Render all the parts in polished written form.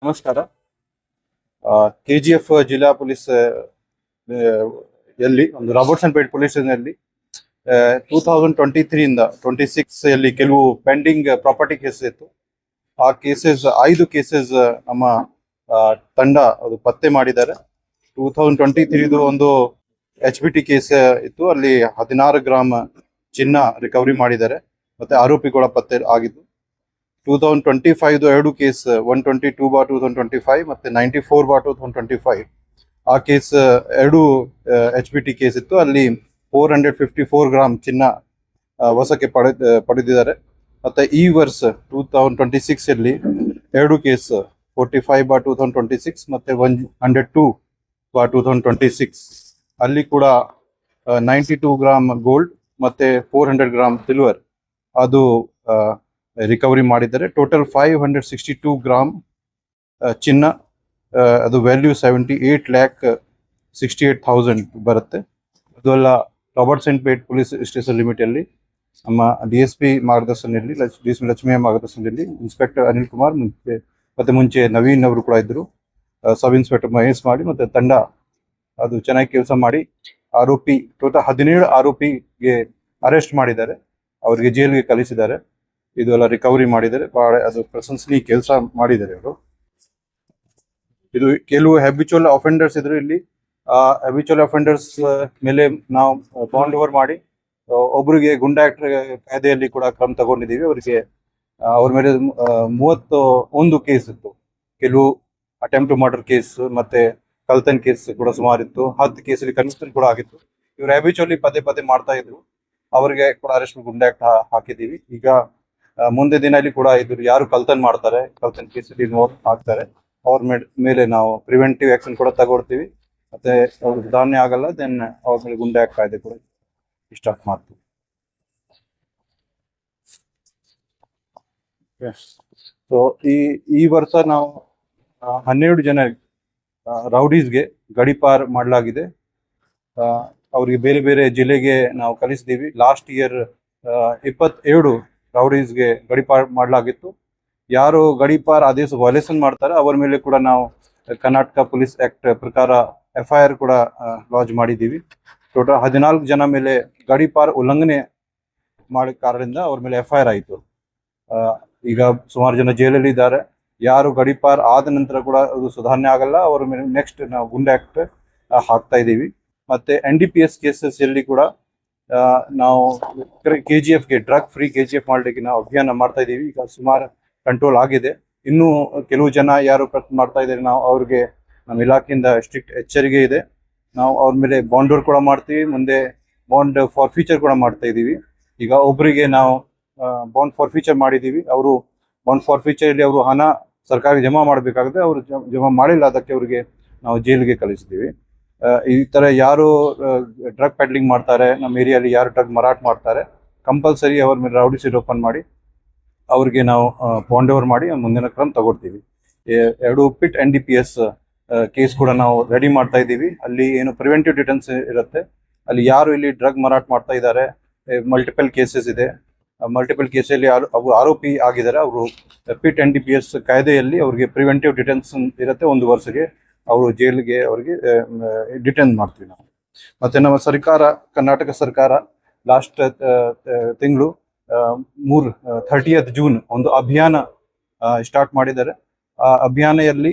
ನಮಸ್ಕಾರ. KGF ಜಿಲ್ಲಾ police ಎಲ್ಲಿ ಒಂದು ರಾಬರ್ಟ್ಸನ್ ಪೇಟ್ ಪೊಲೀಸ್ ಸ್ಟೇಷನ್ನಲ್ಲಿ 2023 ಇಂದ 26 ಅಲ್ಲಿ ಕೆಲವು ಪೆಂಡಿಂಗ್ ಪ್ರಾಪರ್ಟಿ ಕೇಸಸ್ ಇತ್ತು. ಆ ಕೇಸಸ್ 5 ಕೇಸಸ್ ನಮ್ಮ ತಂಡ ಅದು ಪತ್ತೆ ಮಾಡಿದ್ದಾರೆ. 2023 ಒಂದು HBT ಕೇಸ್ ಇತ್ತು, ಅಲ್ಲಿ 16 ಗ್ರಾಮ್ ಚಿನ್ನ ರಿಕವರಿ ಮಾಡಿದ್ದಾರೆ, ಮತ್ತೆ ಆರೋಪಿಗಳ ಪತ್ತೆ ಆಗಿದ್ದು. 2025 ಎರಡು ಕೇಸ್ 122/2025 ಮತ್ತೆ 94/2025 ಆ ಕೇಸ್ ಎರಡು HBT ಕೇಸ್ ಇತ್ತು. ಅಲ್ಲಿ 454 ಗ್ರಾಮ್ ಚಿನ್ನ ವಶಕ್ಕೆ ಪಡೆದಿದ್ದಾರೆ. ಮತ್ತೆ ಈ ವರ್ಷ 2026 ಅಲ್ಲಿ ಎರಡು ಕೇಸ್ 45/2026 ಮತ್ತೆ 102/2026 ಅಲ್ಲಿ ಕೂಡ 92 ಗ್ರಾಮ್ ಗೋಲ್ಡ್ ಮತ್ತೆ 400 ಗ್ರಾಮ್ ಸಿಲ್ವರ್ ಅದು ರಿಕವರಿ ಮಾಡಿದ್ದಾರೆ. ಟೋಟಲ್ 562 ಗ್ರಾಮ್ ಚಿನ್ನ, ಅದು ವ್ಯಾಲ್ಯೂ 78,68,000 ಬರುತ್ತೆ. ಅದೆಲ್ಲ Robertson plate police station limit ಅಲ್ಲಿ ನಮ್ಮ DSP ಮಾರ್ಗದರ್ಶನದಲ್ಲಿ, DSP ಲಕ್ಷ್ಮಿಯ ಮಾರ್ಗದರ್ಶನದಲ್ಲಿ ಇನ್ಸ್ಪೆಕ್ಟರ್ ಅನಿಲ್ ಕುಮಾರ್ ಮುಂಚೆ ನವೀನ್ ಅವರು ಕೂಡ ಇದ್ರು, ಸಬ್ ಇನ್ಸ್ಪೆಕ್ಟರ್ ಮಹೇಶ್ ಮಾಡಿ ಮತ್ತೆ ತಂಡ ಅದು ಚೆನ್ನಾಗಿ ಕೆಲಸ ಮಾಡಿ ಆರೋಪಿ ಟೋಟಲ್ 17 ಆರೋಪಿಗೆ ಅರೆಸ್ಟ್ ಮಾಡಿದ್ದಾರೆ, ಅವರಿಗೆ ಜೈಲಿಗೆ ಕಳಿಸಿದ್ದಾರೆ. ಇದೆಲ್ಲ ರಿಕವರಿ ಮಾಡಿದ್ದಾರೆ, ಬಹಳ ಅದು ಪ್ರಶಂಸನೀಯ ಕೆಲಸ ಮಾಡಿದ್ದಾರೆ ಅವರು. ಇದು ಕೆಲವು ಹ್ಯಾಬಿಚುವಲ್ ಅಫೆಂಡರ್ಸ್ ಇದ್ರು ಇಲ್ಲಿ. ಆ ಹ್ಯಾಬಿಚುವಲ್ ಅಫೆಂಡರ್ಸ್ ಮೇಲೆ ನಾವು ಬಾಂಡ್ ಓವರ್ ಮಾಡಿ ಒಬ್ಬರಿಗೆ ಗುಂಡಾ ಆಕ್ಟ್ ಕಾಯ್ದೆಯಲ್ಲಿ ಕೂಡ ಕ್ರಮ ತಗೊಂಡಿದ್ದೀವಿ. ಅವರಿಗೆ ಅವ್ರ ಮೇಲೆ 31 ಕೇಸ್ ಇತ್ತು. ಕೆಲವು ಅಟೆಂಪ್ಟ್ ಮರ್ಡರ್ ಕೇಸ್ ಮತ್ತೆ ಕಳ್ತನ್ ಕೇಸ್ ಕೂಡ ಸುಮಾರು ಇತ್ತು. 10 ಕೇಸಲ್ಲಿ ಕನ್ವಿಕ್ಷನ್ ಕೂಡ ಆಗಿತ್ತು. ಇವ್ರು ಹ್ಯಾಬಿಚುವಲಿ ಪದೇ ಮಾಡ್ತಾ ಇದ್ರು, ಅವರಿಗೆ ಕೂಡ ಅರೆಸ್ಟ್ ಗುಂಡಾ ಆಕ್ಟ್ ಹಾಕಿದ್ದೀವಿ. ಈಗ ಮುಂದೆ ದಿನಲ್ಲಿ ಕೂಡ ಇದ್ರು ಯಾರು ಕಳ್ತನ್ ಮಾಡ್ತಾರೆ, ಕಳ್ತನ್ ಕೇಸಲ್ಲಿ ಹಾಕ್ತಾರೆ, ಅವ್ರ ಮೇಲೆ ನಾವು ಪ್ರಿವೆಂಟಿವ್ ಆಕ್ಷನ್ ಕೂಡ ತಗೊಳ್ತೀವಿ. ಮತ್ತೆ ಅವ್ರ ಧಾನ್ಯ ಆಗಲ್ಲ, ದೆನ್ ಅವ್ರ ಮೇಲೆ ಗುಂಡಾ ಆಕ್ಟ್ ಕಾಯ್ದೆ ಕೂಡ ಸ್ಟಾರ್ಟ್ ಮಾಡ್ತೀವಿ. ಸೊ ಈ ವರ್ಷ ನಾವು 12 ಜನ ರೌಡೀಸ್ಗೆ ಗಡೀಪಾರ್ ಮಾಡಲಾಗಿದೆ. ಅವ್ರಿಗೆ ಬೇರೆ ಬೇರೆ ಜಿಲ್ಲೆಗೆ ನಾವು ಕಳಿಸಿದ್ದೀವಿ. ಲಾಸ್ಟ್ ಇಯರ್ 27 ರೌಡೀಸ್ಗೆ ಗಡೀಪಾರ್ ಮಾಡಲಾಗಿತ್ತು. ಯಾರು ಗಡೀಪಾರ್ ಆದೇಶ ವೈಲೇಷನ್ ಮಾಡ್ತಾರೆ ಅವರ ಮೇಲೆ ಕೂಡ ನಾವು ಕರ್ನಾಟಕ ಪೊಲೀಸ್ ಆಕ್ಟ್ ಪ್ರಕಾರ FIR ಕೂಡ ಲಾಂಚ್ ಮಾಡಿದ್ದೀವಿ. ಟೋಟಲ್ 14 ಜನ ಮೇಲೆ ಗಡೀಪಾರ್ ಉಲ್ಲಂಘನೆ ಮಾಡಿದ ಕಾರಣದಿಂದ ಅವ್ರ ಮೇಲೆ FIR ಆಯಿತು. ಈಗ ಸುಮಾರು ಜನ ಜೈಲಲ್ಲಿ ಇದ್ದಾರೆ. ಯಾರು ಗಡೀಪಾರ್ ಆದ ನಂತರ ಕೂಡ ಅದು ಸುಧಾರಣೆ ಆಗಲ್ಲ, ಅವರ ಮೇಲೆ ನೆಕ್ಸ್ಟ್ ನಾವು ಗುಂಡಾ ಆಕ್ಟ್ ಹಾಕ್ತಾ ಇದ್ದೀವಿ. ಮತ್ತೆ NDPS ಕೇಸಸ್ ಅಲ್ಲಿ ಕೂಡ ನಾವು KGFಗೆ ಡ್ರಗ್ ಫ್ರೀ KGF ಮಾಡಲಿಕ್ಕೆ ನಾವು ಅಭಿಯಾನ ಮಾಡ್ತಾ ಇದ್ದೀವಿ. ಈಗ ಸುಮಾರು ಕಂಟ್ರೋಲ್ ಆಗಿದೆ. ಇನ್ನೂ ಕೆಲವು ಜನ ಯಾರು ಮಾಡ್ತಾ ಇದ್ದಾರೆ, ನಾವು ಅವ್ರಿಗೆ ನಮ್ಮ ಇಲಾಖೆಯಿಂದ ಸ್ಟ್ರಿಕ್ಟ್ ಎಚ್ಚರಿಕೆ ಇದೆ. ನಾವು ಅವ್ರ ಮೇಲೆ ಬಾಂಡ್ ಕೂಡ ಮಾಡ್ತೀವಿ, ಮುಂದೆ ಬಾಂಡ್ ಫಾರ್ ಫ್ಯೂಚರ್ ಕೂಡ ಮಾಡ್ತಾ ಇದ್ದೀವಿ. ಈಗ ಒಬ್ಬರಿಗೆ ನಾವು ಬಾಂಡ್ ಫಾರ್ ಫ್ಯೂಚರ್ ಮಾಡಿದ್ದೀವಿ. ಅವರು ಬಾಂಡ್ ಫಾರ್ ಫ್ಯೂಚರ್ ಅವರು ಹಣ ಸರ್ಕಾರಕ್ಕೆ ಜಮಾ ಮಾಡಬೇಕಾಗುತ್ತೆ, ಅವರು ಜಮಾ ಮಾಡಿಲ್ಲ, ಅದಕ್ಕೆ ಅವರಿಗೆ ನಾವು ಜೈಲಿಗೆ ಕಳಿಸ್ತೀವಿ. ಈ ತರ ಯಾರು ಡ್ರಗ್ ಪೆಡ್ಲಿಂಗ್ ಮಾಡ್ತಾರೆ, ನಮ್ಮ ಏರಿಯಾಲಿ ಯಾರು ಡ್ರಗ್ ಮಾರಾಟ ಮಾಡ್ತಾರೆ, ಕಂಪಲ್ಸರಿ ಅವ್ರ ಮೇಲೆ ರೌಡಿ ಶೀಟ್ ಓಪನ್ ಮಾಡಿ ಅವ್ರಿಗೆ ನಾವು ಬಾಂಡ್ ಓವರ್ ಮಾಡಿ ಮುಂದಿನ ಕ್ರಮ ತಗೊಳ್ತೀವಿ. 2 PIT NDPS ಕೇಸ್ ಕೂಡ ನಾವು ರೆಡಿ ಮಾಡ್ತಾ ಇದ್ದೀವಿ. ಅಲ್ಲಿ ಏನು ಪ್ರಿವೆಂಟಿವ್ ಡಿಟೆನ್ಸ್ ಇರುತ್ತೆ, ಅಲ್ಲಿ ಯಾರು ಇಲ್ಲಿ ಡ್ರಗ್ ಮಾರಾಟ ಮಾಡ್ತಾ ಇದ್ದಾರೆ, ಮಲ್ಟಿಪಲ್ ಕೇಸಸ್ ಇದೆ, ಮಲ್ಟಿಪಲ್ ಕೇಸಲ್ಲಿ ಆರೋಪಿ ಆಗಿದ್ದಾರೆ, ಅವರು PIT NDPS ಕಾಯ್ದೆಯಲ್ಲಿ ಅವ್ರಿಗೆ ಪ್ರಿವೆಂಟಿವ್ ಡಿಟೆನ್ಷನ್ ಇರುತ್ತೆ. 1 ವರ್ಷಕ್ಕೆ ಅವರು ಜೈಲಿಗೆ ಅವರಿಗೆ ಡಿಟೈನ್ ಮಾಡ್ತೀವಿ ನಾವು. ಮತ್ತೆ ನಮ್ಮ ಸರ್ಕಾರ, ಕರ್ನಾಟಕ ಸರ್ಕಾರ ಲಾಸ್ಟ್ ತಿಂಗಳು 30th ಜೂನ್ ಒಂದು ಅಭಿಯಾನ ಸ್ಟಾರ್ಟ್ ಮಾಡಿದ್ದಾರೆ. ಆ ಅಭಿಯಾನದಲ್ಲಿ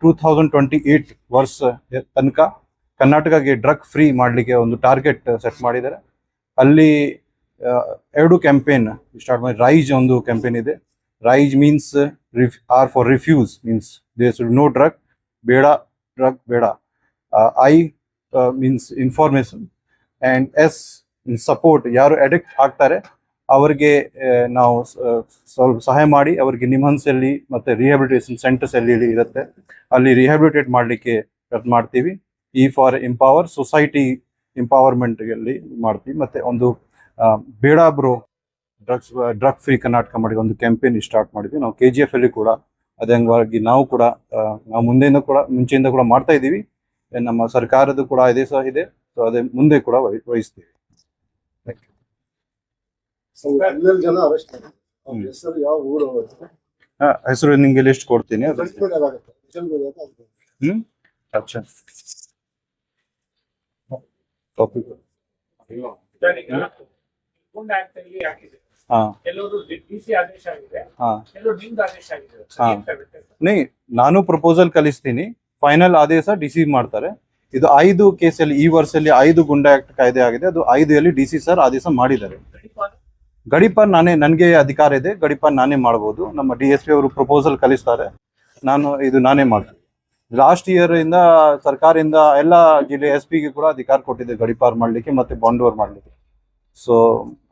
2028 ವರ್ಷ ತನಕ ಕರ್ನಾಟಕಕ್ಕೆ ಡ್ರಗ್ ಫ್ರೀ ಮಾಡಲಿಕ್ಕೆ ಒಂದು ಟಾರ್ಗೆಟ್ ಸೆಟ್ ಮಾಡಿದ್ದಾರೆ. ಅಲ್ಲಿ 2 ಕ್ಯಾಂಪೇನ್ ಸ್ಟಾರ್ಟ್ ಮಾಡಿ. ರೈಜ್ ಒಂದು ಕ್ಯಾಂಪೇನ್ ಇದೆ. Rise means R for refuse, means there should no drug, ಬೇಡ ಡ್ರಗ್ ಬೇಡ. I means information and S means support. ಯಾರು ಅಡಿಕ್ಟ್ ಆಗ್ತಾರೆ ಅವರಿಗೆ ನಾವು ಸ್ವಲ್ಪ ಸಹಾಯ ಮಾಡಿ ಅವರಿಗೆ ನಿಮ್ಹನ್ಸಲ್ಲಿ ಮತ್ತೆ ರಿಹ್ಯಾಬಿಲಿಟೇಷನ್ ಸೆಂಟರ್ಸ್ ಅಲ್ಲಿ ಇರುತ್ತೆ, ಅಲ್ಲಿ ರಿಹ್ಯಾಬಿಲಿಟೇಟ್ ಮಾಡಲಿಕ್ಕೆ ಮಾಡ್ತೀವಿ. E for empower, society empowerment ಅಲ್ಲಿ ಮಾಡ್ತೀವಿ. ಮತ್ತೆ ಒಂದು ಬೇಡ ಬ್ರೋ ಡ್ರಗ್ ಫ್ರೀ ಕರ್ನಾಟಕ ಮಾಡಿ ಒಂದು ಕ್ಯಾಂಪೇನ್ ಸ್ಟಾರ್ಟ್ ಮಾಡಿದ್ವಿ ನಾವು. KGF ಅಲ್ಲಿ ಕೂಡ ಅದೇ ಅಂಗವಾಗಿ ನಾವು ಮುಂಚೆಯಿಂದ ಕೂಡ ಮಾಡ್ತಾ ಇದ್ದೀವಿ. ನಮ್ಮ ಸರ್ಕಾರದ ಕೂಡ ಆದೇಶ ಇದೆ, ಸೊ ಅದೇ ಮುಂದೆ ಕೂಡ ವಹಿಸ್ತೀವಿ. So 12 ಜನ ಅರೆಸ್ಟ್ ಆಗಿದೆ. ಹೆಸರು ಯಾವ ಊರು? ಹೆಸರು ನಿಂಗೆ ಲಿಸ್ಟ್ ಕೊಡ್ತೀನಿ ಅದು. ಹ್ಮ್ ಅಚ್ಚಾ ಕಾಪಿ. ಹಾ ಹಾ ನೀ ನಾನು ಪ್ರಪೋಸಲ್ ಕಲಿಸ್ತೀನಿ, ಫೈನಲ್ ಆದೇಶ ಡಿಸಿ ಮಾಡ್ತಾರೆ. ಇದು 5 ಕೇಸಲ್ಲಿ ಈ ವರ್ಷದಲ್ಲಿ 5 ಗುಂಡಾ ಆಕ್ಟ್ ಕಾಯ್ದೆ ಆಗಿದೆ, ಅದು 5 ಡಿಸಿ ಸರ್ ಆದೇಶ ಮಾಡಿದ್ದಾರೆ. ಗಡಿಪಾರ್ ನನಗೆ ಅಧಿಕಾರ ಇದೆ, ಗಡಿಪಾರ್ ನಾನೇ ಮಾಡ್ಬೋದು. ನಮ್ಮ DSP ಅವರು ಪ್ರಪೋಸಲ್ ಕಲಿಸ್ತಾರೆ, ನಾನೇ ಮಾಡ್ತೀನಿ. ಲಾಸ್ಟ್ ಇಯರ್ ಇಂದ ಸರ್ಕಾರದಿಂದ ಎಲ್ಲ ಜಿಲ್ಲೆ SP ಗೆ ಕೂಡ ಅಧಿಕಾರ ಕೊಟ್ಟಿದೆ ಗಡಿಪಾರ್ ಮಾಡ್ಲಿಕ್ಕೆ ಮತ್ತೆ ಬಾಂಡ್ ಓವರ್ ಮಾಡ್ಲಿಕ್ಕೆ. ಸೊ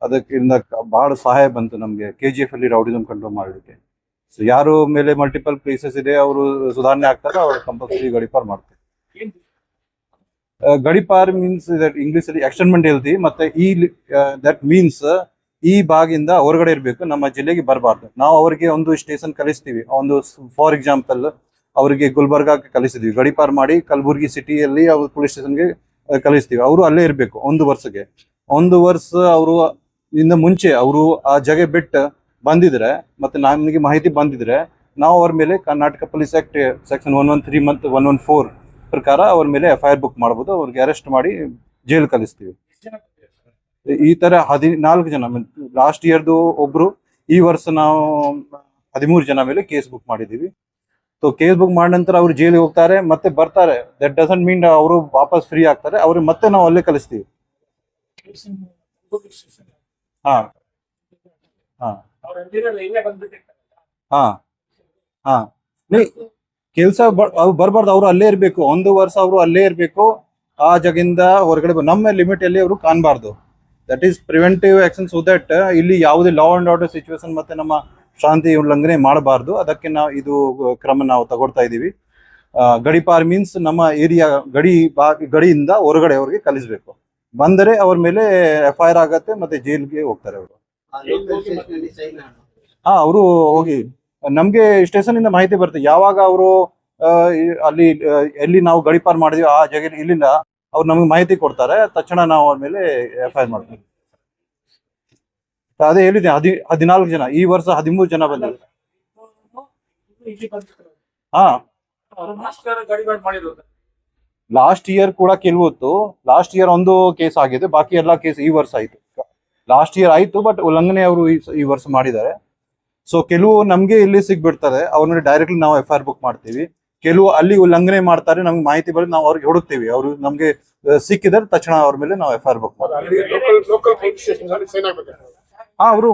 ಅದಕ್ಕಿಂತ ಬಹಳ ಸಹಾಯ ಬಂತು ನಮ್ಗೆ KGF ಅಲ್ಲಿ ರೌಡಿಸಮ್ ಕಂಟ್ರೋಲ್ ಮಾಡ್ಲಿಕ್ಕೆ. ಸೊ ಯಾರು ಮೇಲೆ ಮಲ್ಟಿಪಲ್ ಕೇಸಸ್ ಇದೆ ಅವರು ಸುಧಾರಣೆ ಆಗ್ತಾರೆ, ಅವ್ರು ಕಂಪಲ್ಸರಿ ಗಡಿಪಾರ್ ಮಾಡ್ತಾರೆ. ಗಡಿಪಾರ್ ಮೀನ್ಸ್ ಇಂಗ್ಲಿಷ್ ಅಲ್ಲಿ ಎಕ್ಸ್ಟೆನ್ಮೆಂಟ್ ಹೇಳ್ತೀವಿ, ಮತ್ತೆ ದಟ್ ಮೀನ್ಸ್ ಈ ಭಾಗಿಂದ ಹೊರಗಡೆ ಇರಬೇಕು, ನಮ್ಮ ಜಿಲ್ಲೆಗೆ ಬರಬಾರ್ದು. ನಾವು ಅವರಿಗೆ ಒಂದು ಸ್ಟೇಷನ್ ಕಲಿಸ್ತೀವಿ, ಒಂದು ಫಾರ್ ಎಕ್ಸಾಂಪಲ್ ಅವರಿಗೆ ಗುಲ್ಬರ್ಗಾಕ್ಕೆ ಕಲಿಸಿದ್ವಿ, ಗಡಿಪಾರ್ ಮಾಡಿ ಕಲಬುರ್ಗಿ ಸಿಟಿಯಲ್ಲಿ ಅವ್ರು ಪೊಲೀಸ್ ಸ್ಟೇಷನ್ಗೆ ಕಲಿಸ್ತೀವಿ. ಅವರು ಅಲ್ಲೇ ಇರಬೇಕು 1 ವರ್ಷಕ್ಕೆ. 1 ವರ್ಷ ಅವರು ಇಂದ ಮುಂಚೆ ಅವರು ಆ ಜಾಗ ಬಿಟ್ಟು ಬಂದಿದ್ರೆ ಮತ್ತೆ ನಮಗೆ ಮಾಹಿತಿ ಬಂದಿದ್ರೆ ನಾವು ಅವ್ರ ಮೇಲೆ ಕರ್ನಾಟಕ ಪೊಲೀಸ್ ಆಕ್ಟ್ ಸೆಕ್ಷನ್ 113 ಮತ್ತು 114 ಪ್ರಕಾರ ಅವ್ರ ಮೇಲೆ FIR ಬುಕ್ ಮಾಡ್ಬೋದು, ಅವ್ರಿಗೆ ಅರೆಸ್ಟ್ ಮಾಡಿ ಜೈಲ್ ಕಲಿಸ್ತೀವಿ. ಈ ತರ 14 ಜನ, ಲಾಸ್ಟ್ ಇಯರ್ದು ಒಬ್ರು, ಈ ವರ್ಷ ನಾವು 13 ಜನ ಮೇಲೆ ಕೇಸ್ ಬುಕ್ ಮಾಡಿದೀವಿ. ಸೊ ಕೇಸ್ ಬುಕ್ ಮಾಡಿದ ನಂತರ ಅವ್ರು ಜೈಲಿಗೆ ಹೋಗ್ತಾರೆ ಮತ್ತೆ ಬರ್ತಾರೆ. ದಟ್ ಡಸಂಟ್ ಮೀನ್ ಅವರು ವಾಪಸ್ ಫ್ರೀ ಆಗ್ತಾರೆ, ಅವ್ರಿಗೆ ಮತ್ತೆ ನಾವು ಅಲ್ಲೇ ಕಲಿಸ್ತೀವಿ. ಹಾ ಹಾ ಹಾ ಹಾ ಕೆಲ್ಸ ಅವ್ರು ಬರ್ಬಾರ್ದು, ಅವ್ರು ಅಲ್ಲೇ ಇರ್ಬೇಕು. 1 ವರ್ಷ ಅವರು ಅಲ್ಲೇ ಇರ್ಬೇಕು, ಆ ಜಾಗದಿಂದ ಹೊರಗಡೆ ನಮ್ಮ ಲಿಮಿಟ್ ಅಲ್ಲಿ ಅವರು ಕಾಣಬಾರ್ದು. That is preventive action, so that ಇಲ್ಲಿ ಯಾವುದೇ ಲಾ ಅಂಡ್ ಆರ್ಡರ್ ಸಿಚುವೇಶನ್ ಮತ್ತೆ ನಮ್ಮ ಶಾಂತಿ ಉಲ್ಲಂಘನೆ ಮಾಡಬಾರ್ದು. ಅದಕ್ಕೆ ಇದು ಕ್ರಮ ನಾವು ತಗೊಳ್ತಾ ಇದ್ದೀವಿ. ಗಡಿಪಾರ್ ಮೀನ್ಸ್ ನಮ್ಮ ಏರಿಯಾ ಗಡಿಯಿಂದ ಹೊರಗಡೆ ಅವ್ರಿಗೆ ಕಲಿಸ್ಬೇಕು. ಬಂದರೆ ಅವ್ರ ಮೇಲೆ FIR ಆಗತ್ತೆ ಮತ್ತೆ ಜೈಲ್ಗೆ ಹೋಗ್ತಾರೆ ಅವರು. ಅವರು ಹೋಗಿ ನಮ್ಗೆ ಸ್ಟೇಷನ್ ಇಂದ ಮಾಹಿತಿ ಬರುತ್ತೆ, ಯಾವಾಗ ಅವರು ಅಲ್ಲಿ ಎಲ್ಲಿ ನಾವು ಗಡಿಪಾರ್ ಮಾಡಿದ್ವಿ ಆ ಜಾಗ ಇಲ್ಲಿಂದ ಅವ್ರು ನಮ್ಗೆ ಮಾಹಿತಿ ಕೊಡ್ತಾರೆ, ತಕ್ಷಣ ನಾವು ಅವ್ರ ಮೇಲೆ FIR ಮಾಡ್ತೀವಿ. ಅದೇ ಹೇಳಿದೆ 14 ಜನ, ಈ ವರ್ಷ 13 ಜನ ಬಂದಿದೆ. ಹಾ ಲಾಸ್ಟ್ ಇಯರ್ ಕೂಡ ಕೆಲವೊತ್ತು, ಲಾಸ್ಟ್ ಇಯರ್ ಒಂದು ಕೇಸ್ ಆಗಿದೆ, ಬಾಕಿ ಎಲ್ಲ ಕೇಸ್ ಈ ವರ್ಷ ಆಯ್ತು. ಲಾಸ್ಟ್ ಇಯರ್ ಆಯ್ತು ಬಟ್ ಉಲ್ಲಂಘನೆ ಅವರು ಈ ವರ್ಷ ಮಾಡಿದ್ದಾರೆ. ಸೊ ಕೆಲವು ನಮ್ಗೆ ಇಲ್ಲಿ ಸಿಗ್ಬಿಡ್ತಾರೆ, ಅವ್ರ ಮೇಲೆ ಡೈರೆಕ್ಟ್ಲಿ ನಾವು FIR ಬುಕ್ ಮಾಡ್ತೀವಿ. ಕೆಲವು ಅಲ್ಲಿ ಉಲ್ಲಂಘನೆ ಮಾಡ್ತಾರೆ, ನಮ್ಗೆ ಮಾಹಿತಿ ಬರೋದು ನಾವು ಅವ್ರಿಗೆ ಹುಡುಕ್ತೀವಿ, ಅವರು ನಮ್ಗೆ ಸಿಕ್ಕಿದ್ರೆ ತಕ್ಷಣ ಅವ್ರ ಮೇಲೆ ನಾವು FIR ಬುಕ್ ಮಾಡ್ತೀವಿ. ಹಾ ಅವರು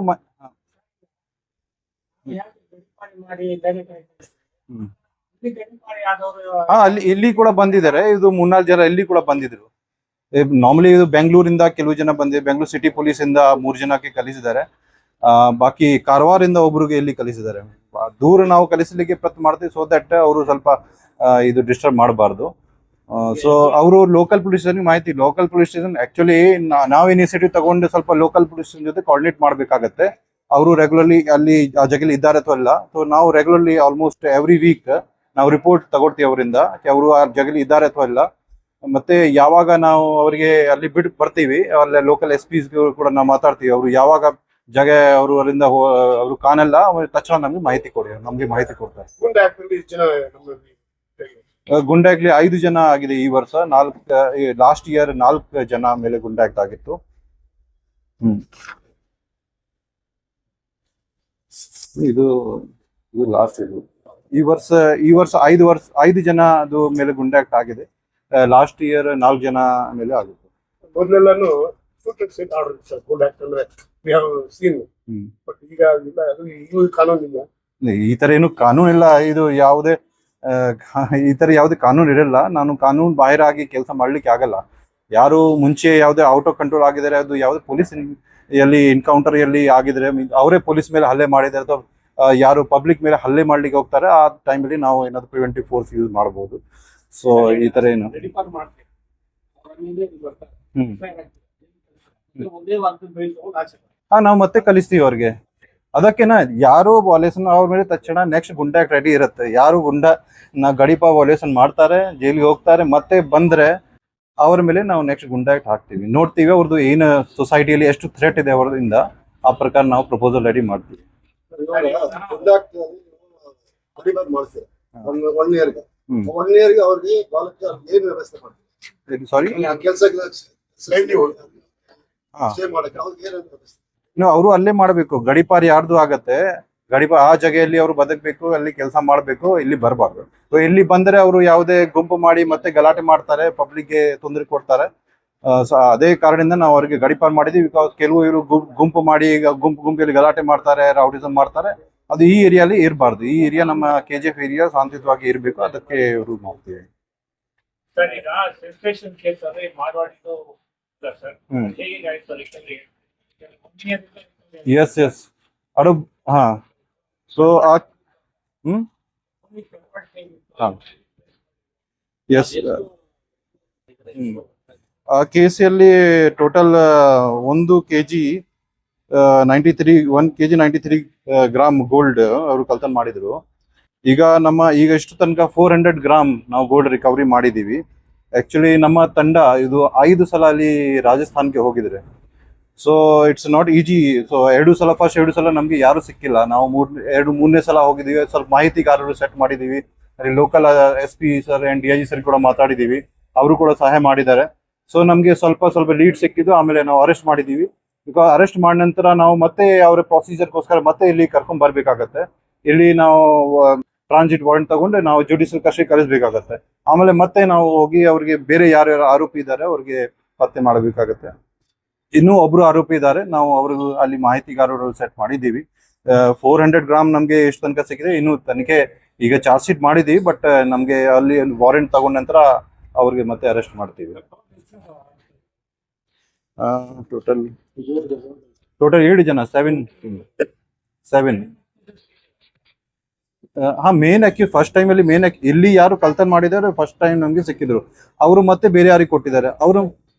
ಇಲ್ಲಿ ಕೂಡ ಬಂದಿದ್ದಾರೆ. ಇದು 3-4 ಜನ ಇಲ್ಲಿ ಕೂಡ ಬಂದಿದ್ರು. ನಾರ್ಮಲಿ ಇದು ಬೆಂಗಳೂರಿಂದ ಕೆಲವು ಜನ ಬಂದಿದೆ, ಬೆಂಗಳೂರು ಸಿಟಿ ಪೊಲೀಸ್ ಇಂದ 3 ಜನಕ್ಕೆ ಕಲಿಸಿದ್ದಾರೆ. ಬಾಕಿ ಕಾರವಾರಿಂದ ಒಬ್ರಿಗೆ ಇಲ್ಲಿ ಕಲಿಸಿದ್ದಾರೆ. ದೂರ ನಾವು ಕಲಿಸಲಿಕ್ಕೆ ಪ್ರಯತ್ನ ಮಾಡ್ತೀವಿ, ಸೊ ದಟ್ ಅವರು ಸ್ವಲ್ಪ ಇದು ಡಿಸ್ಟರ್ಬ್ ಮಾಡಬಾರ್ದು. ಸೊ ಅವರು ಲೋಕಲ್ ಪೊಲೀಸ್ ಸ್ಟೇಷನ್ ಮಾಹಿತಿ, ಲೋಕಲ್ ಪೊಲೀಸ್ ಸ್ಟೇಷನ್ ಆಕ್ಚುಲಿ ನಾವು ಇನಿಷಿಯೇಟಿವ್ ತಗೊಂಡು ಸ್ವಲ್ಪ ಲೋಕಲ್ ಪೊಲೀಸ್ ಸ್ಟೇಷನ್ ಜೊತೆ ಕೋಆರ್ಡಿನೇಟ್ ಮಾಡ್ಬೇಕಾಗತ್ತೆ. ಅವರು ರೆಗ್ಯುಲರ್ಲಿ ಅಲ್ಲಿ ಆ ಜಾಗದಲ್ಲಿ ಇದ್ದಾರೆ ಅಥವಾ ಇಲ್ಲ. ಸೊ ನಾವು ರೆಗ್ಯುಲರ್ಲಿ ಆಲ್ಮೋಸ್ಟ್ ಎವ್ರಿ ವೀಕ್ ನಾವು ರಿಪೋರ್ಟ್ ತಗೊಳ್ತೀವಿ ಅವರಿಂದ, ಅವರು ಆ ಜಾಗದಲ್ಲಿ ಇದ್ದಾರೆ ಅಥವಾ ಇಲ್ಲ. ಮತ್ತೆ ಯಾವಾಗ ನಾವು ಅವರಿಗೆ ಅಲ್ಲಿ ಬಿಟ್ಟು ಬರ್ತೀವಿ, ಅಲ್ಲೇ ಲೋಕಲ್ SPs ಕೂಡ ನಾವು ಮಾತಾಡ್ತೀವಿ, ಅವರು ಯಾವಾಗ ಜಾಗ ಅವರು ಅಲ್ಲಿಂದ ಅವರು ಕಾಣಲ್ಲ ತಕ್ಷಣ ನಮ್ಗೆ ಮಾಹಿತಿ ಕೊಡ್ತಾರೆ. ಗುಂಡಾಗ್ಲಿ 5 ಜನ ಆಗಿದೆ ಈ ವರ್ಷ. ಲಾಸ್ಟ್ ಇಯರ್ 4 ಜನ ಮೇಲೆ ಗುಂಡಾಕ್ಟ್ ಆಗಿತ್ತು. ಇದು ಲಾಸ್ಟ್ ಈ ವರ್ಷ 5 ಜನ ಅದು ಮೇಲೆ ಗುಂಡಾಕ್ಟ್ ಆಗಿದೆ. ಲಾಸ್ಟ್ ಇಯರ್ 4 ಜನ ಮೇಲೆ ಆಗಿತ್ತು. ಮೊದಲೆಲ್ಲಾನು ಈ ತರ ಏನು ಕಾನೂನು ಇಲ್ಲ, ಇದು ಯಾವುದೇ ಕಾನೂನು ಇರಲ್ಲ. ನಾನು ಕಾನೂನು ಬಾಹಿರಾಗಿ ಕೆಲಸ ಮಾಡ್ಲಿಕ್ಕೆ ಆಗಲ್ಲ. ಯಾರು ಮುಂಚೆ ಯಾವುದೇ ಔಟ್ ಆಫ್ ಕಂಟ್ರೋಲ್ ಆಗಿದ್ದಾರೆ, ಅದು ಯಾವುದೇ ಪೊಲೀಸ್ ಎನ್ಕೌಂಟರ್ ಅಲ್ಲಿ ಆಗಿದ್ರೆ, ಅವರೇ ಪೊಲೀಸ್ ಮೇಲೆ ಹಲ್ಲೆ ಮಾಡಿದ್ದಾರೆ ಅಥವಾ ಯಾರು ಪಬ್ಲಿಕ್ ಮೇಲೆ ಹಲ್ಲೆ ಮಾಡ್ಲಿಕ್ಕೆ ಹೋಗ್ತಾರೆ, ಆ ಟೈಮಲ್ಲಿ ನಾವು ಏನಾದ್ರು ಪ್ರಿವೆಂಟಿವ್ ಫೋರ್ಸ್ ಯೂಸ್ ಮಾಡಬಹುದು. ಸೊ ಈ ತರ ಏನು ನಾವು ಮತ್ತೆ ಕಲಿಸ್ತೀವಿ ಅವ್ರಿಗೆ. ಅದಕ್ಕೆನ ಯಾರು ವಾಲ್ಯೂಷನ್ ಅವ್ರ ಮೇಲೆ ತಕ್ಷಣ ನೆಕ್ಸ್ಟ್ ಗುಂಡಾಕ್ ರೆಡಿ ಇರುತ್ತೆ. ಯಾರು ಗಡಿಪಾ ವಾಲ್ಯೂಷನ್ ಮಾಡ್ತಾರೆ, ಜೈಲಿಗೆ ಹೋಗ್ತಾರೆ, ಮತ್ತೆ ಬಂದ್ರೆ ಅವ್ರ ಮೇಲೆ ನಾವು ನೆಕ್ಸ್ಟ್ ಗುಂಡಾಕ್ಟ್ ಹಾಕ್ತಿವಿ. ನೋಡ್ತೀವಿ ಅವ್ರದ್ದು ಏನು ಸೊಸೈಟಿಯಲ್ಲಿ ಎಷ್ಟು ಥ್ರೆಟ್ ಇದೆ ಅವರಿಂದ, ಆ ಪ್ರಕಾರ ನಾವು ಪ್ರಪೋಸಲ್ ರೆಡಿ ಮಾಡ್ತೀವಿ. ಗಡಿಪಾರು ಮಾಡಿಸ್ತೀರಾ ಹಾ. ಒಂದು 1 ಇಯರ್ಗೆ ಹ್ಮ್ 1 ಇಯರ್ಗೆ ಅವ್ರಿಗೆ ಬಾಲಕ್ಕೆ ಏನು ವ್ಯವಸ್ಥೆ ಮಾಡ್ತೀವಿ ಸಾರಿ ಕೆಲಸಕ್ಕೆ ಸ್ಲೈಡ್ಲಿ ಹಾ ಸ್ಟೇ ಮಾಡಕ್ಕೆ ಅವ್ರಿಗೆ ಏನು ವ್ಯವಸ್ಥೆ ಅವರು ಅಲ್ಲೇ ಮಾಡಬೇಕು. ಗಡಿಪಾರ್ ಯಾರ್ದು ಆಗತ್ತೆ, ಆ ಜಾಗೆಯಲ್ಲಿ ಅವರು ಬದುಕಬೇಕು, ಅಲ್ಲಿ ಕೆಲಸ ಮಾಡಬೇಕು, ಇಲ್ಲಿ ಬರಬಾರ್ದು. ಸೊ ಇಲ್ಲಿ ಬಂದ್ರೆ ಅವರು ಯಾವುದೇ ಗುಂಪು ಮಾಡಿ ಮತ್ತೆ ಗಲಾಟೆ ಮಾಡ್ತಾರೆ, ಪಬ್ಲಿಕ್ಗೆ ತೊಂದರೆ ಕೊಡ್ತಾರೆ. ಸೊ ಅದೇ ಕಾರಣದಿಂದ ನಾವು ಅವರಿಗೆ ಗಡಿಪಾರ್ ಮಾಡಿದೀವಿ. ಬಿಕಾಸ್ ಕೆಲವು ಇವರು ಗುಂಪು ಮಾಡಿ ಗುಂಪಲ್ಲಿ ಗಲಾಟೆ ಮಾಡ್ತಾರೆ, ರೌಡಿಸಮ್ ಮಾಡ್ತಾರೆ. ಅದು ಈ ಏರಿಯಾಲಿ ಇರಬಾರ್ದು. ಈ ಏರಿಯಾ ನಮ್ಮ KGF ಏರಿಯಾ ಶಾಂತಿಯುತವಾಗಿ ಇರಬೇಕು, ಅದಕ್ಕೆ ರೂಲ್ ಮಾಡ್ತೀವಿ. ಸರ್ ಈಗ ಸೆನ್ಸೇಷನ್ ಕೇಸ್ ಅಲ್ಲಿ ಮಾಡವಾಡಿದ್ದು ಸರ್ ಹ್ಮ್ ಹೇಗೆ ಆಯ್ತು ಸರ್ ಯಾಕಂದ್ರೆ ಎಸ್ ಎಸ್ ಅದು ಹಾ. ಸೊ ಹಾ ಎಸ್ ಆ ಕೇಸಲ್ಲಿ ಟೋಟಲ್ 1 kg 93 ಗ್ರಾಮ್ ಗೋಲ್ಡ್ ಅವರು ಕಳ್ತನ ಮಾಡಿದ್ರು. ಈಗ ಇಷ್ಟು ತನಕ 400 ಗ್ರಾಮ್ ನಾವು ಗೋಲ್ಡ್ ರಿಕವರಿ ಮಾಡಿದೀವಿ. ಆಕ್ಚುಲಿ ನಮ್ಮ ತಂಡ ಇದು 5 ಸಲ ಅಲ್ಲಿ ರಾಜಸ್ಥಾನ್ಗೆ ಹೋಗಿದ್ರೆ. So it's not easy. So 2 ಸಲ ನಮ್ಗೆ ಯಾರು ಸಿಕ್ಕಿಲ್ಲ. ನಾವು ಮೂರನೇ ಸಲ ಹೋಗಿದೀವಿ. ಸ್ವಲ್ಪ ಮಾಹಿತಿಗಾರರು ಸೆಟ್ ಮಾಡಿದೀವಿ. ಅಲ್ಲಿ local SP sir and DIG sir ಕೂಡ ಮಾತಾಡಿದೀವಿ. ಅವರು ಕೂಡ ಸಹಾಯ ಮಾಡಿದ್ದಾರೆ. ಸೊ ನಮ್ಗೆ ಸ್ವಲ್ಪ ಲೀಡ್ ಸಿಕ್ಕಿದ್ದು. ಆಮೇಲೆ ನಾವು ಅರೆಸ್ಟ್ ಮಾಡಿದೀವಿ. ಬಿಕಾಸ್ ಅರೆಸ್ಟ್ ಮಾಡಿದ ನಂತರ ನಾವು ಮತ್ತೆ ಅವರ ಪ್ರೊಸೀಜರ್ಗೋಸ್ಕರ ಮತ್ತೆ ಇಲ್ಲಿ ಕರ್ಕೊಂಡ್ ಬರ್ಬೇಕಾಗತ್ತೆ. ಇಲ್ಲಿ ನಾವು ಟ್ರಾನ್ಸಿಟ್ ವಾರೆಂಟ್ ತಗೊಂಡು ನಾವು ಜುಡಿಷಿಯಲ್ ಕಸ್ಟಡಿ ಕಳಿಸ್ಬೇಕಾಗತ್ತೆ. ಆಮೇಲೆ ಮತ್ತೆ ನಾವು ಹೋಗಿ ಅವ್ರಿಗೆ ಬೇರೆ ಯಾರ್ಯಾರು ಆರೋಪಿ ಇದ್ದಾರೆ ಅವ್ರಿಗೆ ಪತ್ತೆ ಮಾಡಬೇಕಾಗತ್ತೆ. ಇನ್ನೂ ಒಬ್ರು ಆರೋಪಿ ಇದ್ದಾರೆ. ನಾವು ಅವ್ರಿಗೂ ಅಲ್ಲಿ ಮಾಹಿತಿಗಾರರು ಸೆಟ್ ಮಾಡಿದ್ದೀವಿ. 400 ಗ್ರಾಮ್ ನಮ್ಗೆ ಎಷ್ಟು ತನಕ ಸಿಕ್ಕಿದೆ. ಇನ್ನು ತನಿಖೆ ಈಗ ಚಾರ್ಜ್ ಶೀಟ್ ಮಾಡಿದೀವಿ. ಬಟ್ ನಮ್ಗೆ ಅಲ್ಲಿ ವಾರೆಂಟ್ ತಗೊಂಡ ನಂತರ ಅವ್ರಿಗೆ ಮತ್ತೆ ಅರೆಸ್ಟ್ ಮಾಡ್ತೀವಿ. ಟೋಟಲ್ 7 ಜನ 7 ಹಾ. ಮೇನ್ ಅಕ್ಯೂಸ್ ಫಸ್ಟ್ ಟೈಮ್ ಅಲ್ಲಿ ಇಲ್ಲಿ ಯಾರು ಕಳ್ತನ ಮಾಡಿದಾರೆ ಫಸ್ಟ್ ಟೈಮ್ ನಮ್ಗೆ ಸಿಕ್ಕಿದ್ರು. ಅವರು ಮತ್ತೆ ಬೇರೆ ಯಾರಿಗೆ ಕೊಟ್ಟಿದ್ದಾರೆ ಅವರು.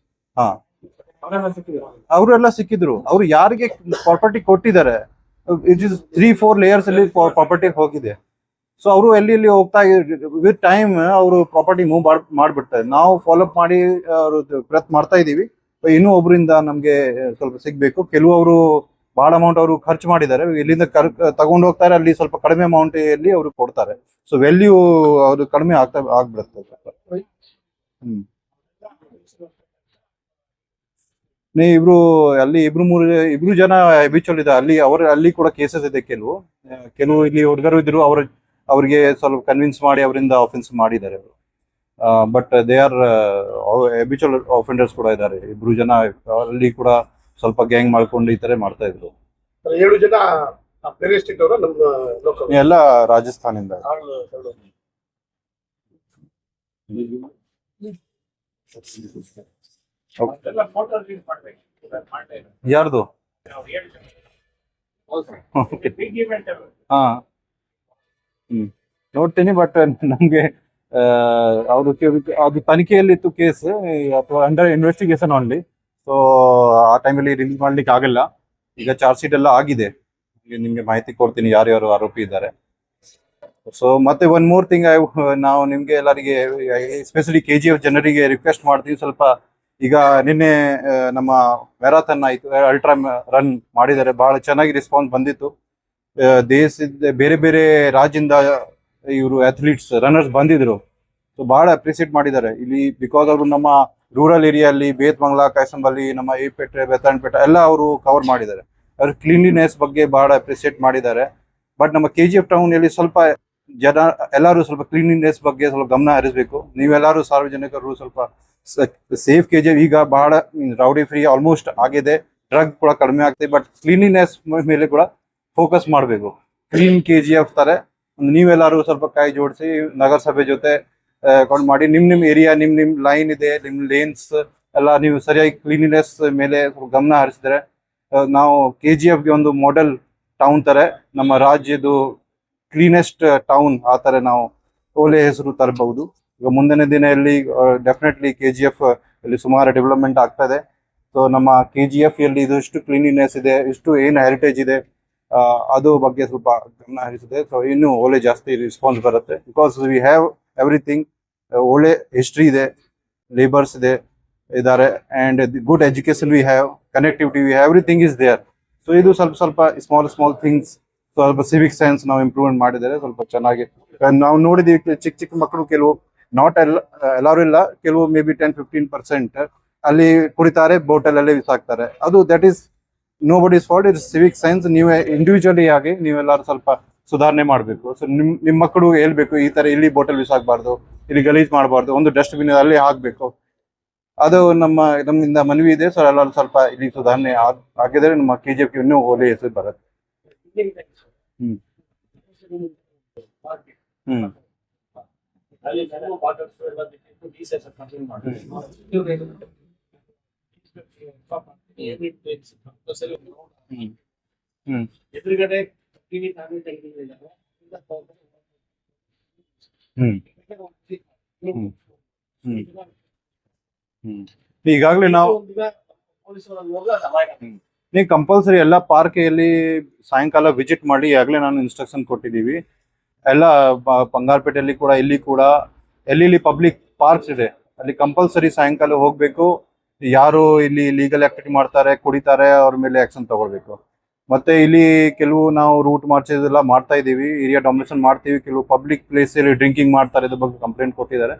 ಹಾ ಅವರೆಲ್ಲ ಸಿಕ್ಕಿದ್ರು. ಅವ್ರು ಯಾರಿಗೆ ಪ್ರಾಪರ್ಟಿ ಕೊಟ್ಟಿದ್ದಾರೆ, ಇಟ್ ಇಸ್ 3-4 ಲೇಯರ್ಸ್ ಅಲ್ಲಿ ಪ್ರಾಪರ್ಟಿ ಹೋಗಿದೆ. ಸೊ ಅವರು ಎಲ್ಲಿ ಹೋಗ್ತಾ ವಿತ್ ಟೈಮ್ ಅವರು ಪ್ರಾಪರ್ಟಿ ಮೂವ್ ಮಾಡ್ಬಿಡ್ತಾರೆ. ನಾವು ಫಾಲೋಅಪ್ ಮಾಡಿ ಅವರು ಪ್ರಯತ್ನ ಮಾಡ್ತಾ ಇದೀವಿ. ಇನ್ನೂ ಒಬ್ಬರಿಂದ ನಮ್ಗೆ ಸ್ವಲ್ಪ ಸಿಗ್ಬೇಕು. ಕೆಲವರು ಬಹಳ ಅಮೌಂಟ್ ಅವರು ಖರ್ಚು ಮಾಡಿದ್ದಾರೆ. ಇಲ್ಲಿಂದ ತಗೊಂಡು ಹೋಗ್ತಾರೆ, ಅಲ್ಲಿ ಸ್ವಲ್ಪ ಕಡಿಮೆ ಅಮೌಂಟ್ ಅಲ್ಲಿ ಅವರು ಕೊಡ್ತಾರೆ. ಸೊ ವ್ಯಾಲ್ಯೂ ಅವರು ಕಡಿಮೆ ಆಗ್ಬಿಡುತ್ತೆ. ಹ್ಮ್ ಇಬ್ರು ಜನ ಹ್ಯಾಬಿಚುವಲ್ ಇದೆ ಅಲ್ಲಿ. ಅಲ್ಲಿ ಕೂಡ ಕೇಸಸ್ ಇದೆ. ಕೆಲವು ಇಲ್ಲಿ ಹುಡುಗರು ಇದ್ರು. ಅವ್ರಿಗೆ ಸ್ವಲ್ಪ ಕನ್ವಿನ್ಸ್ ಮಾಡಿ ಅವರಿಂದ ಆಫೆನ್ಸ್ ಮಾಡಿದ್ದಾರೆ ಅವರು. ಬಟ್ ದೇ ಆರ್ ಹ್ಯಾಬಿಚುವಲ್ ಆಫೆಂಡರ್ಸ್ ಕೂಡ ಇದ್ದಾರೆ. 2 ಜನ ಅಲ್ಲಿ ಕೂಡ ಸ್ವಲ್ಪ ಗ್ಯಾಂಗ್ ಮಾಡ್ಕೊಂಡು ಈ ತರ ಮಾಡ್ತಾ ಇದ್ರು. 7 ಜನ ಬೇರೆ ಸ್ಟೇಟ್ ಅವರ ನಮ್ಮ ಲೋಕಲ್ ಎಲ್ಲ ರಾಜಸ್ಥಾನಿಂದ. ಅದೆಲ್ಲ ಫೋಟೋ ರಿಲೀಸ್ ಮಾಡ್ಬೇಕು ಮಾಡ್ತಾ ಇದ್ದಾರೆ ಯಾರ್ದು? ನಾವು 7 ಜನ ಬಿಗ್ ಇವೆಂಟ್ ಹಾ ನೋಡ್ತೀನಿ. ಬಟ್ ನಮ್ಗೆ ಅದು ತನಿಖೆಯಲ್ಲಿತ್ತು ಕೇಸ್, ಅಥವಾ ಅಂಡರ್ ಇನ್ವೆಸ್ಟಿಗೇಷನ್ ಓನ್ಲಿ. ಸೊ ಆ ಟೈಮಲ್ಲಿ ರಿಲೀಸ್ ಮಾಡ್ಲಿಕ್ಕೆ ಆಗಲ್ಲ. ಈಗ ಚಾರ್ಜ್ ಶೀಟ್ ಎಲ್ಲ ಆಗಿದೆ. ನಿಮ್ಗೆ ಮಾಹಿತಿ ಕೊಡ್ತೀನಿ ಯಾರ್ಯಾರು ಆರೋಪಿ ಇದ್ದಾರೆ. ಸೊ ಮತ್ತೆ 1 more ಥಿಂಗ್, ನಾವು ನಿಮ್ಗೆ ಎಲ್ಲರಿಗೆ ಎಸ್ಪೆಷಲಿ KGF ಜನರಿಗೆ ರಿಕ್ವೆಸ್ಟ್ ಮಾಡ್ತೀವಿ. ಸ್ವಲ್ಪ ಈಗ ನಿನ್ನೆ ನಮ್ಮ ಮ್ಯಾರಥಾನ್ ಆಯ್ತು, ಅಲ್ಟ್ರಾ ರನ್ ಮಾಡಿದ್ದಾರೆ. ಬಹಳ ಚೆನ್ನಾಗಿ ರೆಸ್ಪಾನ್ಸ್ ಬಂದಿತ್ತು. ದೇಶದ ಬೇರೆ ರಾಜ್ಯದಿಂದ ಇವರು ಅಥ್ಲೀಟ್ಸ್ ರನ್ನರ್ಸ್ ಬಂದಿದ್ರು. ಸೊ ಬಹಳ ಅಪ್ರಿಸಿಯೇಟ್ ಮಾಡಿದ್ದಾರೆ ಇಲ್ಲಿ. ಬಿಕಾಸ್ ಅವರು ನಮ್ಮ ರೂರಲ್ ಏರಿಯಲ್ಲಿ ಬೇತ್ಮಂಗ್ಲಾ, ಕೈಸಂಬಲ್ಲಿ, ನಮ್ಮ ಏಪೇಟೆ, ಬೆತ್ತನಪೇಟೆ ಎಲ್ಲ ಅವರು ಕವರ್ ಮಾಡಿದ್ದಾರೆ. ಅವ್ರ ಕ್ಲೀನ್ಲಿನೆಸ್ ಬಗ್ಗೆ ಬಹಳ ಅಪ್ರಿಸಿಯೇಟ್ ಮಾಡಿದ್ದಾರೆ. ಬಟ್ ನಮ್ಮ KGF ಟೌನಲ್ಲಿ ಸ್ವಲ್ಪ ಜನ ಎಲ್ಲರೂ ಸ್ವಲ್ಪ ಕ್ಲೀನ್ಲಿನೆಸ್ ಬಗ್ಗೆ ಸ್ವಲ್ಪ ಗಮನ ಹರಿಸಬೇಕು. ನೀವೆಲ್ಲರೂ ಸಾರ್ವಜನಿಕರು ಸ್ವಲ್ಪ ಸೇಫ್ KGF ಈಗ ಬಹಳ ರೌಡಿ ಫ್ರೀ ಆಲ್ಮೋಸ್ಟ್ ಆಗಿದೆ. ಡ್ರಗ್ ಕೂಡ ಕಡಿಮೆ ಆಗ್ತದೆ. ಬಟ್ ಕ್ಲೀನ್ಲಿನೆಸ್ ಮೇಲೆ ಕೂಡ ಫೋಕಸ್ ಮಾಡಬೇಕು. ಕ್ಲೀನ್ KGF ತಾರೆ ನೀವೆಲ್ಲರೂ ಸ್ವಲ್ಪ ಕೈ ಜೋಡಿಸಿ ನಗರಸಭೆ ಜೊತೆ ಕೊಂಡು ಮಾಡಿ ನಿಮ್ ಏರಿಯಾ, ನಿಮ್ ಲೈನ್ ಇದೆ, ನಿಮ್ ಲೇನ್ಸ್ ಎಲ್ಲ ನೀವು ಸರಿಯಾಗಿ ಕ್ಲೀನ್ಲಿನೆಸ್ ಮೇಲೆ ಗಮನ ಹರಿಸಿದ್ರೆ ನಾವು KGFಗೆ ಒಂದು ಮಾಡೆಲ್ ಟೌನ್ ತರ, ನಮ್ಮ ರಾಜ್ಯದ ಕ್ಲೀನೆಸ್ಟ್ ಟೌನ್ ಆ ತರ ನಾವು ಒಳ್ಳೆ ಹೆಸರು ತರಬಹುದು. ಈಗ ಮುಂದಿನ ದಿನದಲ್ಲಿ ಡೆಫಿನೆಟ್ಲಿ KGF ಅಲ್ಲಿ ಸುಮಾರು ಡೆವಲಪ್ಮೆಂಟ್ ಆಗ್ತದೆ. ಸೊ ನಮ್ಮ KGF ಯಲ್ಲಿ ಇದು ಇಷ್ಟು ಕ್ಲೀನ್ಲಿನೆಸ್ ಇದೆ, ಇಷ್ಟು ಏನು ಹೆರಿಟೇಜ್ ಇದೆ, ಅದು ಬಗ್ಗೆ ಸ್ವಲ್ಪ ಗಮನ ಹರಿಸಿದೆ. ಸೊ ಇನ್ನು ಒಳ್ಳೆ ಜಾಸ್ತಿ ರೆಸ್ಪಾನ್ಸ್ ಬರುತ್ತೆ. Because we have everything. ಒಳ್ಳೆ ಹಿಸ್ಟ್ರಿ ಇದೆ, ಲೇಬರ್ಸ್ ಇದ್ದಾರೆ, and good education we have, connectivity we have, everything is there. So ಇದು ಸ್ವಲ್ಪ ಸ್ಮಾಲ್ ಥಿಂಗ್ಸ್ ಸ್ವಲ್ಪ ಸಿವಿಕ್ ಸೈನ್ಸ್ ನಾವು ಇಂಪ್ರೂವ್ಮೆಂಟ್ ಮಾಡಿದರೆ ಸ್ವಲ್ಪ ಚೆನ್ನಾಗಿ ನಾವು ನೋಡಿದೀವಿ ಚಿಕ್ಕ ಚಿಕ್ಕ ಮಕ್ಕಳು ಕೆಲವು ನಾಟ್ ಎಲ್ಲರೂ ಇಲ್ಲ, ಕೆಲವು ಮೇ ಬಿ 10-15% ಅಲ್ಲಿ ಕುಡಿತಾರೆ, ಬೋಟಲ್ ಅಲ್ಲೇ ಬಿಸಾಕ್ತಾರೆ. ಅದು that is nobody's fault, it civic sense. ನೀವೇ ಇಂಡಿವಿಜುವಲಿ ಆಗಿ ನೀವೆಲ್ಲರೂ ಸ್ವಲ್ಪ ಸುಧಾರಣೆ ಮಾಡಬೇಕು. ಸೊ ನಿಮ್ಮ ಮಕ್ಕಳು ಹೇಳ್ಬೇಕು, ಈ ತರ ಇಲ್ಲಿ ಬೋಟಲ್ ಬಿಸಾಕಬಾರ್ದು, ಇಲ್ಲಿ ಗಲೀಜ್ ಮಾಡಬಾರ್ದು, ಒಂದು ಡಸ್ಟ್ಬಿನ್ ಅಲ್ಲಿ ಹಾಕ್ಬೇಕು. ಅದು ನಮ್ಮಿಂದ ಮನವಿ ಇದೆ. ಸೊ ಎಲ್ಲರೂ ಸ್ವಲ್ಪ ಇಲ್ಲಿ ಸುಧಾರಣೆ ಆಗಿದ್ರೆ ನಮ್ಮ KGF ಇನ್ನೂ ಒಳ್ಳೆ ಹೆಸರು ಬರುತ್ತೆ. ಹ್ಮ್ ಹ್ಮ್ ಅಲ್ಲಿ ಬಾಟಲ್ಸ್ ಎಲ್ಲ ಬಿಟ್ಟು ಡೀಸೆಸ್ ಕಂಟ್ರೋಲ್ ಮಾಡಿ ಎದುರುಗಡೆ ಟಿವಿ ನಾನು ತೆಗೆದಿದ್ದಾರೆ. ಈಗಾಗಲೇ ನಾವು ನೀವು ಕಂಪಲ್ಸರಿ ಎಲ್ಲ ಪಾರ್ಕಿಯಲ್ಲಿ ಸಾಯಂಕಾಲ ವಿಸಿಟ್ ಮಾಡಿ ಈಗಾಗಲೇ ನಾನು ಇನ್ಸ್ಟ್ರಕ್ಷನ್ ಕೊಟ್ಟಿದ್ದೀವಿ. ಎಲ್ಲ ಬಂಗಾರಪೇಟೆಯಲ್ಲಿ ಕೂಡ, ಇಲ್ಲಿ ಕೂಡ ಎಲ್ಲಿ ಪಬ್ಲಿಕ್ ಪಾರ್ಕ್ಸ್ ಇದೆ ಅಲ್ಲಿ ಕಂಪಲ್ಸರಿ ಸಾಯಂಕಾಲ ಹೋಗ್ಬೇಕು. ಯಾರು ಇಲ್ಲಿ ಲೀಗಲ್ ಆಕ್ಟಿವಿಟಿ ಮಾಡ್ತಾರೆ, ಕುಡಿತಾರೆ, ಅವ್ರ ಮೇಲೆ ಆಕ್ಷನ್ ತಗೊಳ್ಬೇಕು. ಮತ್ತೆ ಇಲ್ಲಿ ಕೆಲವು ನಾವು ರೂಟ್ ಮಾರ್ಚಸ್ ಎಲ್ಲ ಮಾಡ್ತಾ ಇದ್ದೀವಿ, ಏರಿಯಾ ಡಾಮಿನೇಷನ್ ಮಾಡ್ತೀವಿ. ಕೆಲವು ಪಬ್ಲಿಕ್ ಪ್ಲೇಸ್ ಅಲ್ಲಿ ಡ್ರಿಂಕಿಂಗ್ ಮಾಡ್ತಾರೆ, ಇದ್ರ ಬಗ್ಗೆ ಕಂಪ್ಲೇಂಟ್ ಕೊಟ್ಟಿದ್ದಾರೆ.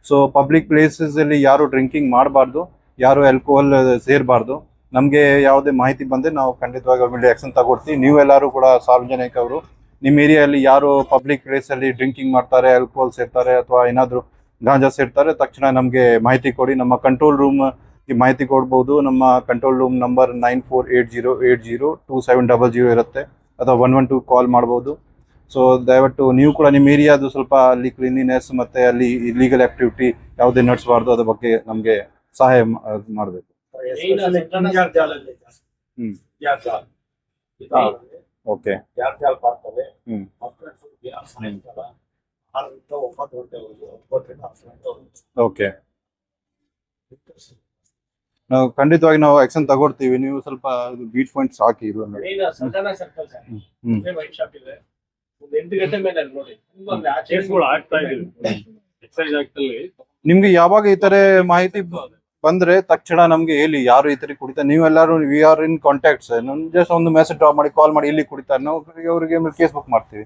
ಸೊ ಪಬ್ಲಿಕ್ ಪ್ಲೇಸಸ್ ಅಲ್ಲಿ ಯಾರು ಡ್ರಿಂಕಿಂಗ್ ಮಾಡಬಾರ್ದು, ಯಾರು ಆಲ್ಕೋಹಾಲ್ ಸೇರಬಾರ್ದು. ನಮಗೆ ಯಾವುದೇ ಮಾಹಿತಿ ಬಂದರೆ ನಾವು ಖಂಡಿತವಾಗಿ ಅವ್ರ ಮೇಲೆ ಆಕ್ಷನ್ ತಗೊಳ್ತೀವಿ. ನೀವೆಲ್ಲರೂ ಕೂಡ ಸಾರ್ವಜನಿಕರು ನಿಮ್ಮ ಏರಿಯಾದಲ್ಲಿ ಯಾರು ಪಬ್ಲಿಕ್ ಪ್ಲೇಸ್ ಅಲ್ಲಿ ಡ್ರಿಂಕಿಂಗ್ ಮಾಡ್ತಾರೆ, ಆಲ್ಕೋಹಾಲ್ ಸೇರ್ತಾರೆ ಅಥವಾ ಏನಾದರೂ ಗಾಂಜಾ ಸೇರ್ತಾರೆ, ತಕ್ಷಣ ನಮಗೆ ಮಾಹಿತಿ ಕೊಡಿ. ನಮ್ಮ ಕಂಟ್ರೋಲ್ ರೂಮ್ ಮಾಹಿತಿ ಕೊಡ್ಬೋದು. ನಮ್ಮ ಕಂಟ್ರೋಲ್ ರೂಮ್ ನಂಬರ್ 9480802700 ಇರುತ್ತೆ, ಅಥವಾ 112 ಕಾಲ್ ಮಾಡ್ಬೋದು. ಸೊ ದಯವಿಟ್ಟು ನೀವು ಕೂಡ ನಿಮ್ಮ ಏರಿಯಾದು ಸ್ವಲ್ಪ ಅಲ್ಲಿ ಕ್ಲೀನಿನೆಸ್ ಮತ್ತೆ ಅಲ್ಲಿ ಇಲ್ಲೀಗಲ್ ಆಕ್ಟಿವಿಟಿ ಯಾವುದೇ ನಡೆಸಬಾರ್ದು, ಅದ್ರ ಬಗ್ಗೆ ನಮಗೆ ಸಹಾಯ ಮಾಡಬೇಕು. ಓಕೆ ಓಕೆ, ನಾವು ಖಂಡಿತವಾಗಿ ನಾವು ಆಕ್ಷನ್ ತಗೊಳ್ತೀವಿ. ನೀವು ಸ್ವಲ್ಪ ಬೀಟ್ ಪಾಯಿಂಟ್ಸ್ ಹಾಕಿ. ವೈಟ್ ಶಾಪ್ ಇದೆ, ಒಂದು 8 ಗಂಟೆ ಮೇಲೆ ನೋಡಿ ಆಗ್ತಾ ಇದೀವಿ. ಎಕ್ಸೈಸ್ ಆಕ್ಟಲ್ಲಿ ನಿಮ್ಗೆ ಯಾವಾಗ ಈ ತರ ಮಾಹಿತಿ ಬಂದ್ರೆ ತಕ್ಷಣ ನಮ್ಗೆ ಹೇಳಿ, ಯಾರು ಈ ತರ ಕುಡಿತಾರೆ. ನೀವೆಲ್ಲರೂ we are in contacts. Just ಒಂದು ಮೆಸೇಜ್ ಡ್ರಾಪ್ ಮಾಡಿ, ಕಾಲ್ ಮಾಡಿ, ಇಲ್ಲಿ ಕುಡಿತಾರೆ, ನಾವು ಅವರಿಗೆ ಕೇಸ್ ಬುಕ್ ಮಾಡ್ತೀವಿ.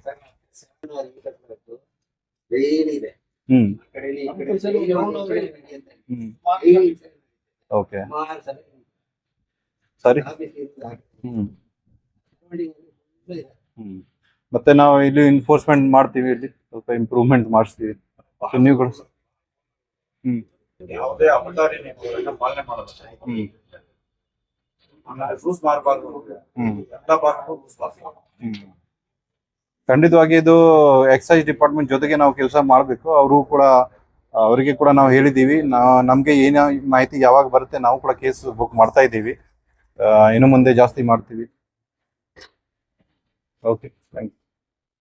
ಓಕೆ ಸರಿ. ಮತ್ತೆ ನಾವು ಇಲ್ಲಿ ಎನ್ಫೋರ್ಸ್ಮೆಂಟ್ ಮಾಡ್ತೀವಿ, ಇಲ್ಲಿ ಸ್ವಲ್ಪ ಇಂಪ್ರೂವ್ಮೆಂಟ್ ಮಾಡಿಸ್ತೀವಿ. ನೀವು ಕೂಡ ಯಾವುದೇ ಅಬಕಾರಿ ನಿಯಮಗಳನ್ನ ಪಾಲನೆ ಮಾಡೋದು. ರೂಲ್ಸ್ ಮಾಡಬಾರ್ದು, ಎಲ್ಲ ರೂಲ್ಸ್ ಮಾಡಬಾರ್ದು. ಖಂಡಿತವಾಗಿ ಇದು ಎಕ್ಸೈಸ್ ಡಿಪಾರ್ಟ್ಮೆಂಟ್ ಜೊತೆಗೆ ನಾವು ಕೆಲಸ ಮಾಡಬೇಕು. ಅವರಿಗೆ ಕೂಡ ನಾವು ಹೇಳಿದ್ದೀವಿ. ನಮಗೆ ಏನ ಮಾಹಿತಿ ಯಾವಾಗ ಬರುತ್ತೆ ನಾವು ಕೂಡ ಕೇಸ್ ಬುಕ್ ಮಾಡ್ತಾ ಇದ್ದೀವಿ. ಇನ್ನು ಮುಂದೆ ಜಾಸ್ತಿ ಮಾಡ್ತೀವಿ. Okay, thank you.